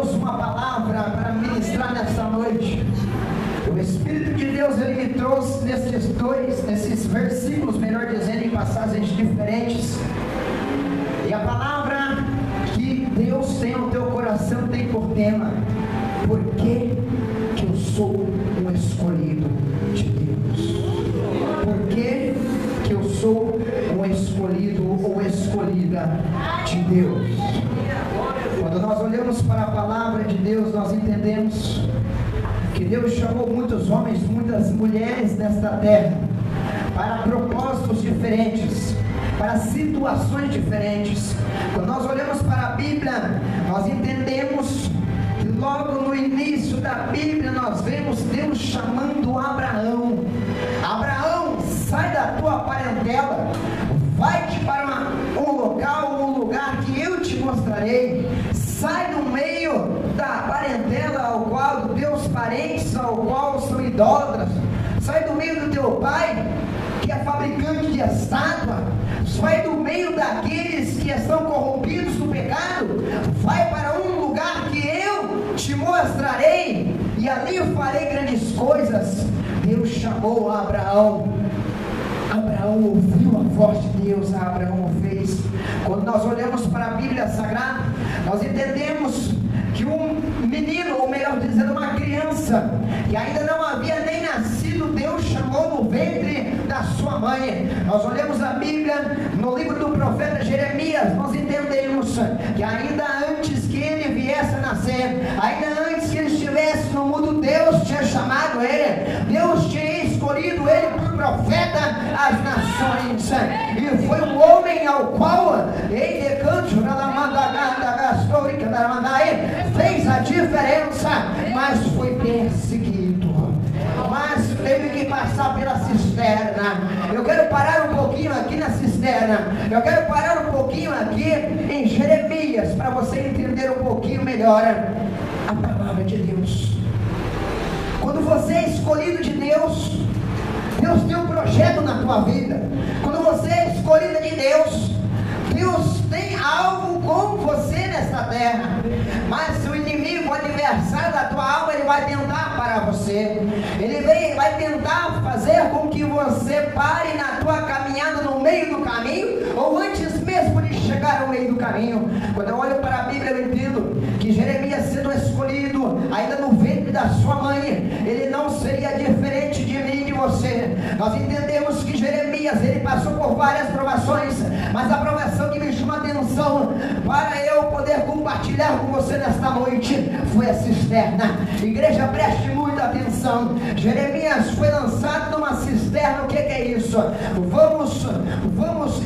Deus uma palavra para ministrar nesta noite. O Espírito de Deus, Ele me trouxe nesses versículos, melhor dizendo, em passagens diferentes. E a palavra que Deus tem no teu coração tem por tema: por que eu sou um escolhido de Deus? Por que eu sou um escolhido ou escolhida de Deus? Quando nós olhamos para a palavra de Deus, nós entendemos que Deus chamou muitos homens, muitas mulheres nesta terra para propósitos diferentes, para situações diferentes. Quando nós olhamos para a Bíblia, nós entendemos que logo no início da Bíblia nós vemos Deus chamando Abraão: Abraão, sai da tua parentela, vai-te para um lugar que eu te mostrarei. Sai do meio da parentela ao qual, dos teus parentes ao qual são idólatras. Sai do meio do teu pai, que é fabricante de estátua. Sai do meio daqueles que estão corrompidos do pecado. Vai para um lugar que eu te mostrarei, e ali eu farei grandes coisas. Deus chamou Abraão. Abraão ouviu a voz de Deus, Abraão o fez. Quando nós olhamos para a Bíblia Sagrada, nós entendemos que um menino, ou melhor dizendo, uma criança, que ainda não havia nem nascido, Deus chamou no ventre da sua mãe. Nós olhamos a Bíblia, no livro do profeta Jeremias, nós entendemos que ainda antes que ele viesse a nascer, ainda antes que ele estivesse no mundo, Deus tinha chamado ele, Deus tinha escolhido ele por profeta às nações. E foi um homem ao qual ele fez a diferença, mas foi perseguido, mas teve que passar pela cisterna. Eu quero parar um pouquinho aqui na cisterna, eu quero parar um pouquinho aqui em Jeremias, para você entender um pouquinho melhor a palavra de Deus. Quando você é escolhido de Deus, Deus tem um projeto na tua vida. Quando você é escolhida de Deus, Deus tem algo com você nesta terra. Mas o inimigo, o adversário da tua alma, ele vai tentar parar você. Ele vai tentar fazer com que você pare na tua caminhada no meio do caminho, ou antes mesmo de chegar ao meio do caminho. Quando eu olho para a Bíblia, eu entendo que Jeremias, sendo escolhido ainda no ventre da sua mãe, ele não seria diferente de mim e de você. Nós entendemos que Jeremias, ele passou por várias provações, mas a provação que me chama a atenção para eu poder compartilhar com você nesta noite foi a cisterna. Igreja, preste muita atenção. Jeremias foi lançado numa cisterna. O que é isso? Vamos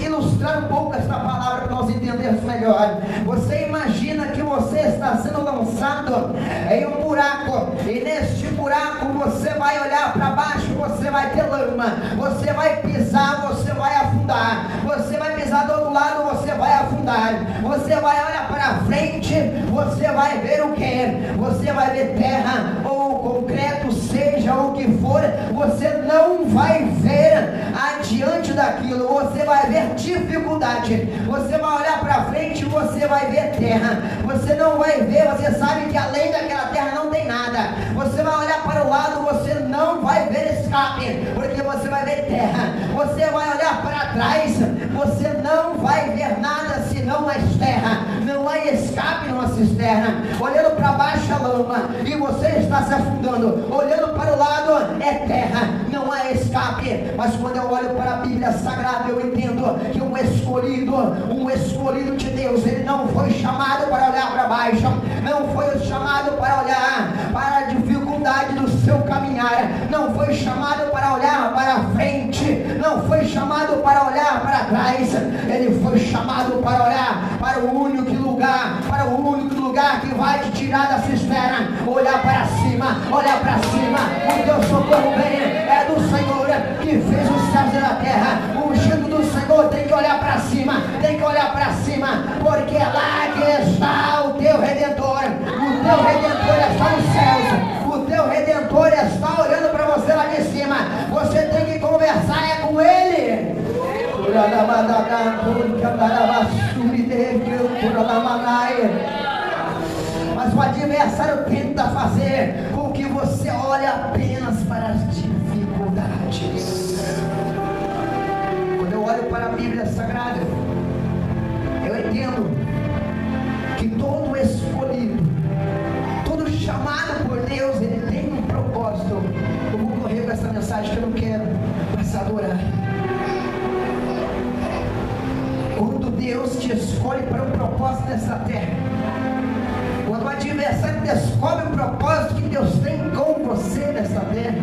ilustrar um pouco esta palavra para nós entendermos melhor. Você imagina que você está sendo lançado em um buraco, e neste buraco você vai olhar para baixo, você vai ter lama, você vai pisar, você vai afundar, você vai pisar do outro lado, você vai afundar, você vai olhar para frente, você vai ver o que? Você vai ver terra ou concreto, seja o que for, você não vai ver adiante daquilo, você vai ver dificuldade, você vai olhar para frente e você vai ver terra, você não vai ver, você sabe que além daquela terra não tem nada, você vai olhar para o lado, você não vai ver escape, porque você vai ver terra, você vai olhar para trás, você não vai ver nada senão mais terra, não há escape numa cisterna. Olhando para baixo a lama e você está se afundando, olhando para o lado é terra, não há escape. Mas quando eu olho para a Bíblia Sagrada, eu entendo que um escolhido de Deus, ele não foi chamado para olhar para baixo, não foi chamado para olhar para a dificuldade do seu caminhar, não foi chamado para olhar para frente, não foi chamado para olhar para trás, ele foi chamado para olhar para o único lugar que vai te tirar da cisterna, olhar para cima, o teu socorro vem, é do Senhor que fez os céus e a terra. O ungido do Senhor tem que olhar para cima, porque é lá que está o teu Redentor, está nos céus, o teu Redentor está olhando para você lá de cima, você tem que conversar com ele. Mas Mas o adversário tenta fazer com que você olhe apenas para as dificuldades. Quando eu olho para a Bíblia Sagrada, eu entendo que todo escolhido, todo chamado por Deus, ele tem um propósito. Eu vou correr com essa mensagem que eu não quero passar do horário. Quando Deus te escolhe para um propósito nessa terra, quando o adversário descobre o propósito que Deus tem com você nessa terra,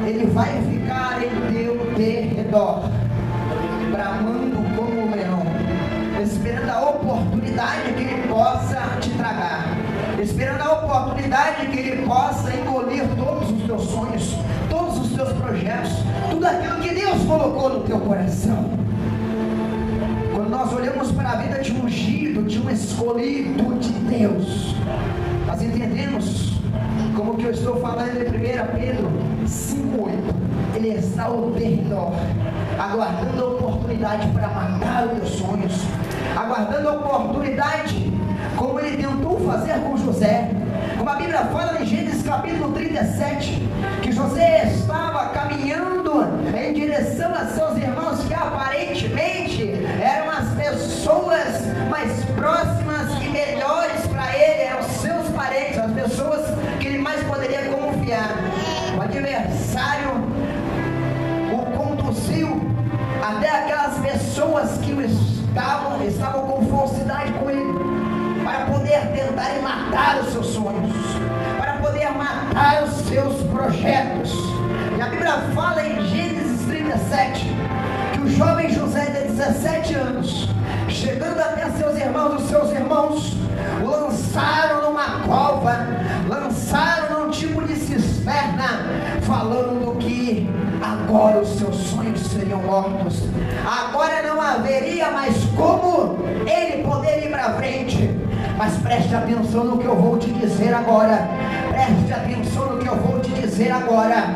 ele vai ficar em teu derredor, bramando como um leão, esperando a oportunidade que ele possa te tragar, esperando a oportunidade que ele possa engolir todos os teus sonhos, todos os teus projetos, tudo aquilo que Deus colocou no teu coração. Quando nós olhamos para a vida de um ungido, de um escolhido de Deus, nós entendemos, como que eu estou falando em 1 Pedro 5,8, ele está ao derredor, aguardando a oportunidade para matar os teus sonhos, aguardando a oportunidade, como ele tentou fazer com José. Como a Bíblia fala em Gênesis capítulo 37, que José estava caminhando em direção a seus irmãos, que aparentemente eram as pessoas mais próximas e melhores para ele, eram seus parentes, as pessoas que ele mais poderia confiar. O adversário o conduziu até aquelas pessoas que estavam com falsidade com ele, para poder tentar matar os seus sonhos, para poder matar os seus projetos. E a Bíblia fala em Gênesis 37, que o jovem José de 17 anos, chegando até seus irmãos, os seus irmãos o lançaram numa cova, lançaram num tipo de cisterna, falando que agora os seus sonhos seriam mortos, agora não haveria mais como ele poder ir para frente. Mas preste atenção no que eu vou te dizer agora, preste atenção no que eu vou te dizer agora.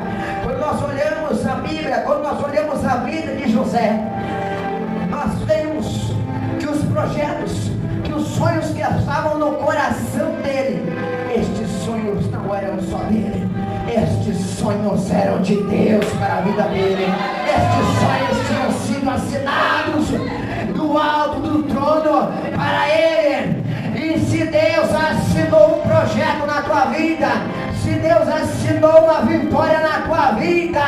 Quando nós olhamos a Bíblia, quando nós olhamos a vida de José, nós vemos que os projetos, que os sonhos que estavam no coração dele, estes sonhos não eram só dele, estes sonhos eram de Deus para a vida dele. Estes sonhos tinham sido assinados do alto do trono para ele. E se Deus assinou um projeto na tua vida, se Deus assinou uma vitória na tua vida,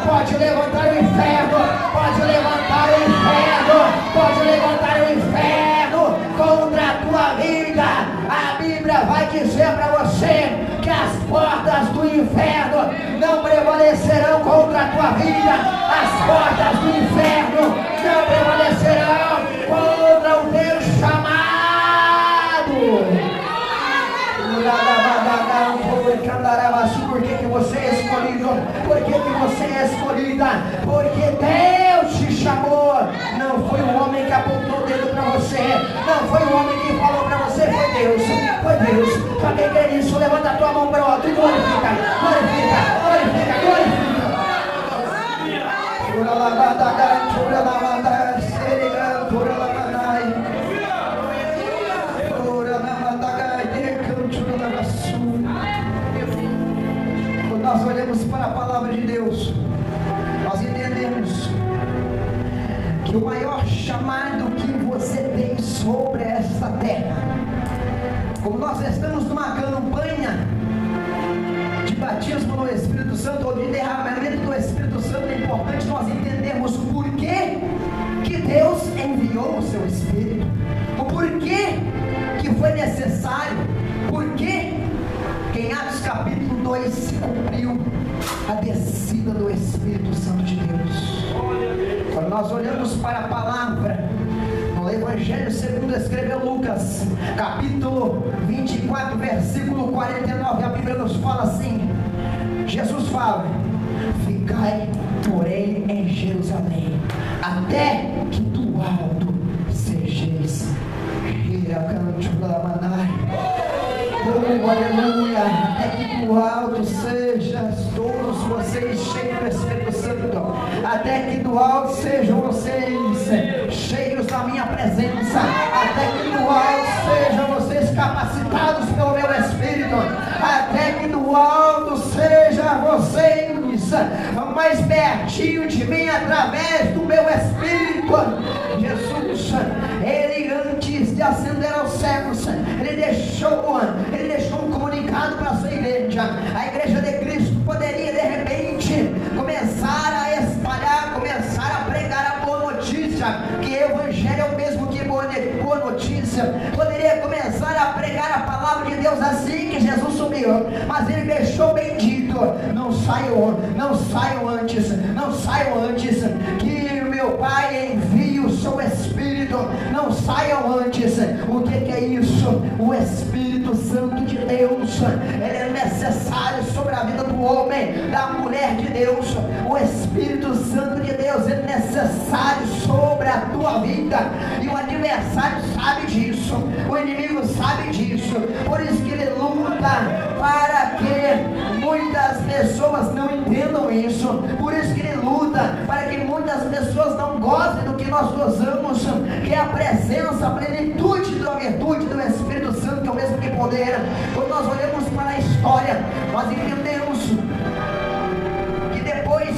pode levantar o inferno, pode levantar o inferno, pode levantar o inferno contra a tua vida. A Bíblia vai dizer para você que as portas do inferno não prevalecerão contra a tua vida, as portas do inferno não prevalecerão contra o teu chamado. Por que você é escolhido? Por que você é escolhida? Porque Deus te chamou. Não foi o homem que apontou o dedo para você, não foi o homem que falou para você, foi Deus. Foi Deus. Para quem crê nisso, levanta a tua mão para o alto e glorifica, glorifica, glorifica, glorifica. Quando nós olhamos para a palavra de Deus, nós entendemos que o maior chamado que você tem sobre esta terra, como nós estamos numa campanha de batismo no Espírito Santo, ou de derramamento do Espírito Santo, é importante nós entendermos o porquê que Deus enviou o seu Espírito, o porquê que foi necessário, porquê que em Atos capítulo 2 se cumpriu a descida do Espírito Santo de Deus. Quando nós olhamos para a palavra no Evangelho segundo escreveu Lucas, capítulo 24, versículo 49, a Bíblia nos fala assim: Jesus fala: ficai, porém, em Jerusalém, até que do alto sejais. Oh, aleluia! Até que do alto sejam todos vocês cheios do Espírito Santo, até que do alto sejam vocês cheios da minha presença, até que no alto sejam vocês capacitados pelo meu Espírito, até que no alto sejam vocês mais pertinho de mim através do meu Espírito. Jesus, ele antes de ascender aos céus, ele deixou um comunicado para a sua igreja. A igreja de Cristo poderia de repente começar a espalhar, começar a pregar a boa notícia, que o evangelho é o mesmo que boa notícia. Poderia começar a pregar a palavra de Deus assim que Jesus subiu, mas ele deixou bem dito: não saiam antes que meu Pai envie o seu Espírito. Não saiam antes. O que é isso? O Espírito Santo de Deus, ele é necessário sobre a vida do homem, da mulher de Deus. O Espírito Santo de Deus é necessário sobre a tua vida, e o adversário sabe disso, o inimigo sabe disso. Por isso que ele luta para que muitas pessoas não entendam isso. Por isso que ele luta para que muitas pessoas não gostem do que nós gozamos, que é a presença, a plenitude da virtude do Espírito Santo, que é o mesmo que poder. Quando nós olhamos para a história, nós entendemos que depois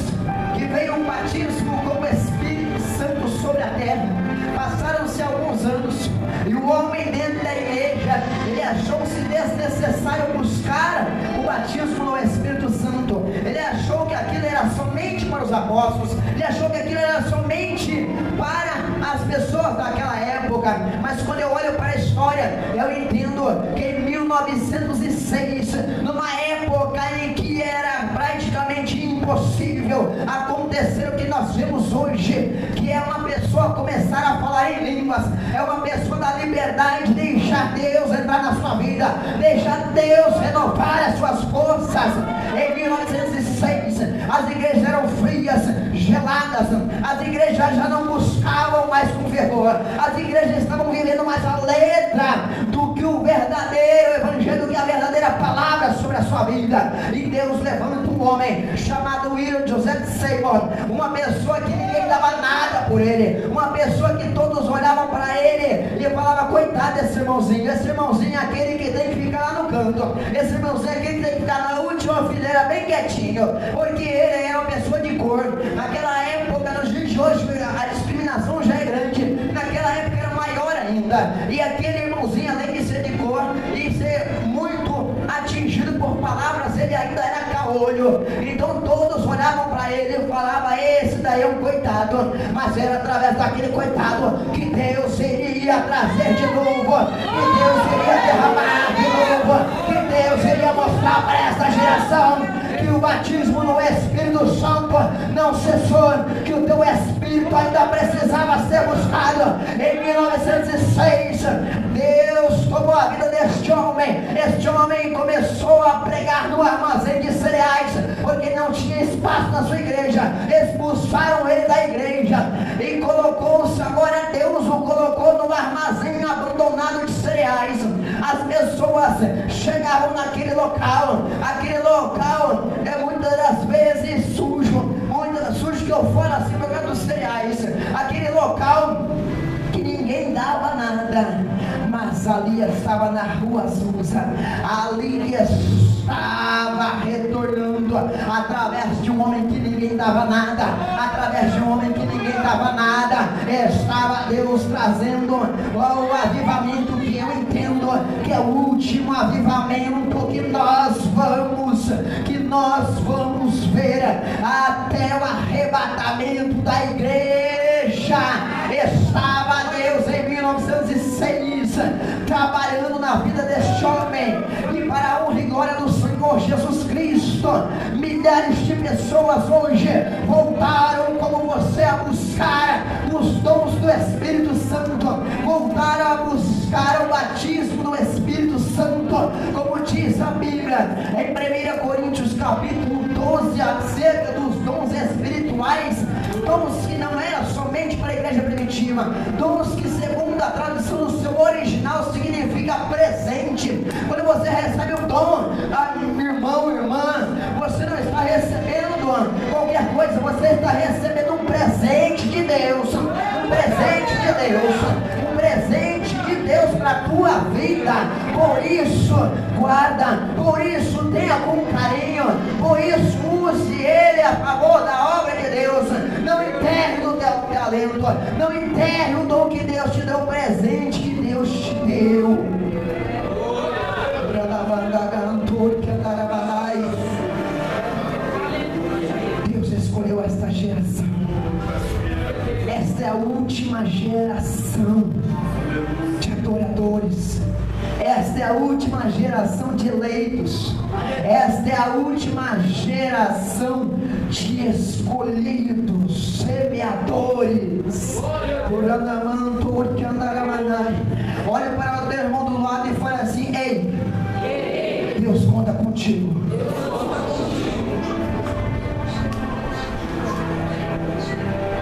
que veio o batismo com o Espírito Santo sobre a terra, passaram-se alguns anos, e o homem dentro da igreja, ele achou-se desnecessário buscar o batismo no Espírito Santo. Ele achou que aquilo era somente para os apóstolos, ele achou que aquilo era somente para as pessoas daquela época. Mas quando eu olho para a história, eu entendo que em 1906, numa época em que era praticamente impossível acontecer o que nós vemos hoje, que é uma pessoa começar a falar em línguas, é uma pessoa da liberdade, deixar Deus entrar na sua vida, deixar Deus renovar as suas forças. Em 1906, as igrejas eram frias, geladas, as igrejas já não buscavam mais com fervor, as igrejas estavam vivendo mais a letra do que o verdadeiro evangelho, do que a verdadeira palavra sobre a sua vida. E Deus levanta um homem chamado William Joseph Seymour, uma pessoa que ninguém dava nada por ele, uma pessoa que todos olhavam para ele e falavam: coitado desse irmãozinho, é aquele que tem que ficar lá no canto, esse irmãozinho é aquele que tem que ficar na última fileira bem quietinho, porque ele é uma pessoa de cor. Naquela época, nos dias de hoje, a discriminação já é grande, naquela época era maior ainda, e aquele irmãozinho, além de ser de cor e ser muito atingido por palavras, ele ainda era caolho. Então todos olhavam para ele e falavam: esse daí é um coitado. Mas era através daquele coitado que Deus iria trazer de novo, que Deus iria derramar de novo, que Deus iria mostrar para esta geração que o batismo no Espírito Santo não cessou, que o teu Espírito ainda precisava ser buscado. Em 1906, Deus tomou a vida deste homem. Este homem começou a pregar no armazém de cereais, porque não tinha espaço na sua igreja. Expulsaram ele da igreja e colocou-se, agora Deus o colocou no armazém abandonado de cereais. As pessoas chegavam naquele local é muitas das vezes sujo que eu falo assim, por causa dos cereais, aquele local que ninguém dava nada, mas ali estava na rua Azusa, ali estava retornando, através de um homem que ninguém dava nada, estava Deus trazendo o avivamento, que eu entendo que é o último avivamento que nós vamos ver até o arrebatamento da igreja. Estava Deus em 1906 trabalhando na vida deste homem, e para a honra e glória do Senhor Jesus Cristo, milhares de pessoas hoje voltaram como você a buscar os dons do Espírito Santo, voltaram a buscar o batismo do Espírito Santo, como diz a Bíblia em 1 Coríntios capítulo 12, acerca dos dons espirituais, dons que não eram somente para a igreja primitiva, dons que, segundo a tradução do seu original, significa presente. Quando você recebe o dom, irmão, irmã, você não está recebendo qualquer coisa, você está recebendo um presente de Deus, um presente presente de Deus, um presente de Deus para a tua vida. Por isso, guarda, por isso tenha com carinho, por isso use ele a favor da obra de Deus. Não enterre o teu talento, não enterre o dom que Deus te deu, o presente que Deus te deu. Deus escolheu esta geração. Esta é a última geração de adoradores. Esta é a última geração de eleitos. Esta é a última geração de escolhidos, semeadores. Olha para o teu irmão do lado e fala assim: ei, Deus conta contigo.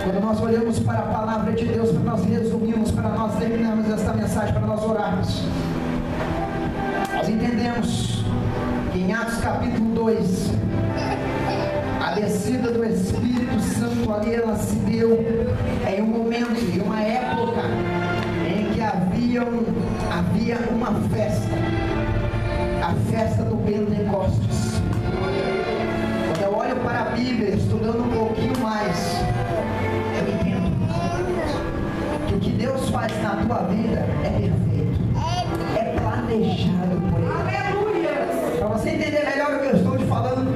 Quando nós olhamos para a palavra de Deus, para nós resumirmos, para nós terminarmos esta mensagem, para nós orarmos, nós entendemos que em Atos capítulo 2, a descida do Espírito Santo ali, ela se deu em um momento, em uma época em que havia uma festa, a festa do Pentecostes. Quando eu olho para a Bíblia, estudando um pouquinho mais, eu entendo que o que Deus faz na tua vida é perfeito, é planejado por Ele. Aleluia! Para você entender melhor o que eu estou te falando,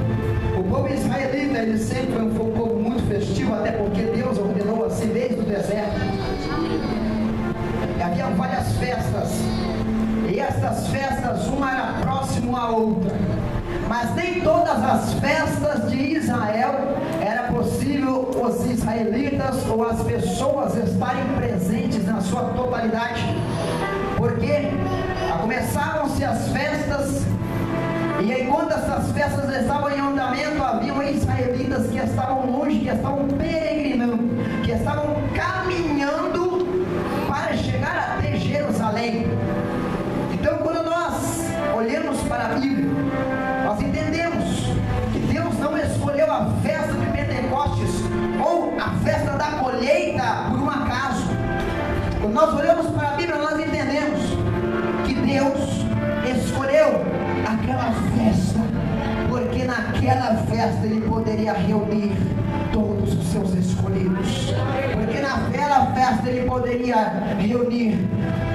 o povo israelita, ele sempre foi um povo muito festivo, até porque Deus ordenou assim desde o deserto. E havia várias festas, e estas festas, uma era próxima à outra, mas nem todas as festas de Israel era possível os israelitas ou as pessoas estarem presentes na sua totalidade, porque começavam-se as festas, e enquanto essas festas estavam em andamento, haviam israelitas que estavam longe, que estavam peregrinando, que estavam caminhando para chegar até Jerusalém. Então, quando nós olhamos para a Bíblia, nós entendemos que Deus não escolheu a festa de Pentecostes ou a festa da colheita por um acaso. Quando nós olhamos para a Bíblia, nós entendemos que Deus escolheu aquela festa, porque naquela festa Ele poderia reunir todos os seus escolhidos, porque naquela festa Ele poderia reunir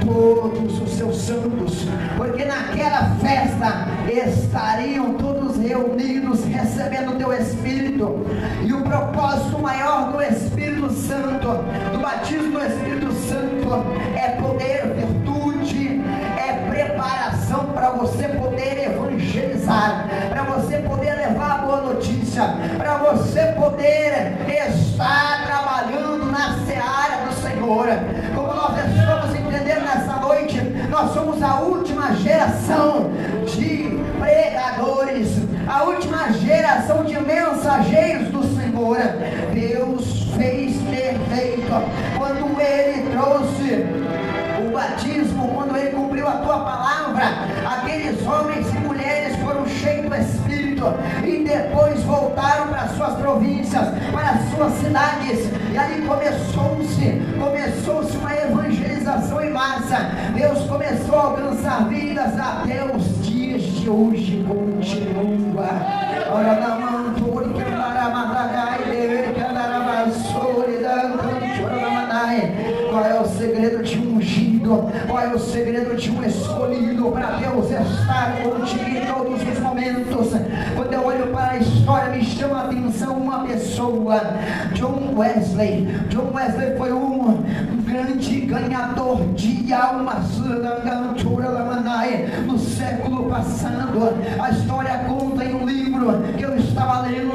todos os seus santos, porque naquela festa estariam todos reunidos recebendo o teu Espírito. E o propósito maior do Espírito Santo, do batismo do Espírito Santo, é poder, virtude, é preparação para você poder evangelizar, para você poder levar a boa notícia, para você poder estar trabalhando na seara do Senhor. Como nós estamos entendendo nessa noite, nós somos a última geração de pregadores, a última geração de mensageiros do Senhor. Deus fez perfeito quando Ele trouxe o batismo, quando Ele cumpriu a tua palavra. Aqueles homens e mulheres foram cheios do Espírito e depois voltaram para suas províncias, para suas cidades, e ali começou-se uma evangelização em massa. Deus começou a alcançar vidas até os dias de hoje. Continua. Ora na mantura que qual é o segredo de um ungido? Qual é o segredo de um escolhido para Deus estar contigo em todos os momentos? Quando eu olho para a história, me chama a atenção uma pessoa, John Wesley. John Wesley foi um grande ganhador de almas no século passado. A história conta em um livro que eu estava lendo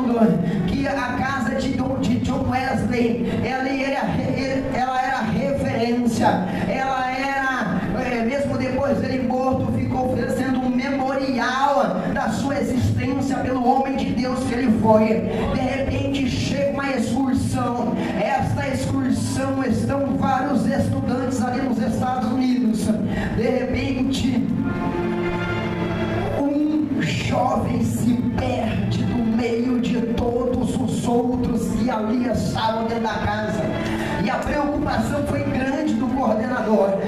que a casa de John Wesley, ela era referência, ela era, mesmo depois dele morto, ficou oferecendo um memorial da sua existência pelo homem de Deus que ele foi. De repente chega uma excursão. Esta excursão estão vários estudantes ali nos Estados Unidos. De repente um jovem se perde no meio de todos os outros que ali estavam dentro da casa. E a preocupação foi grande do coordenador.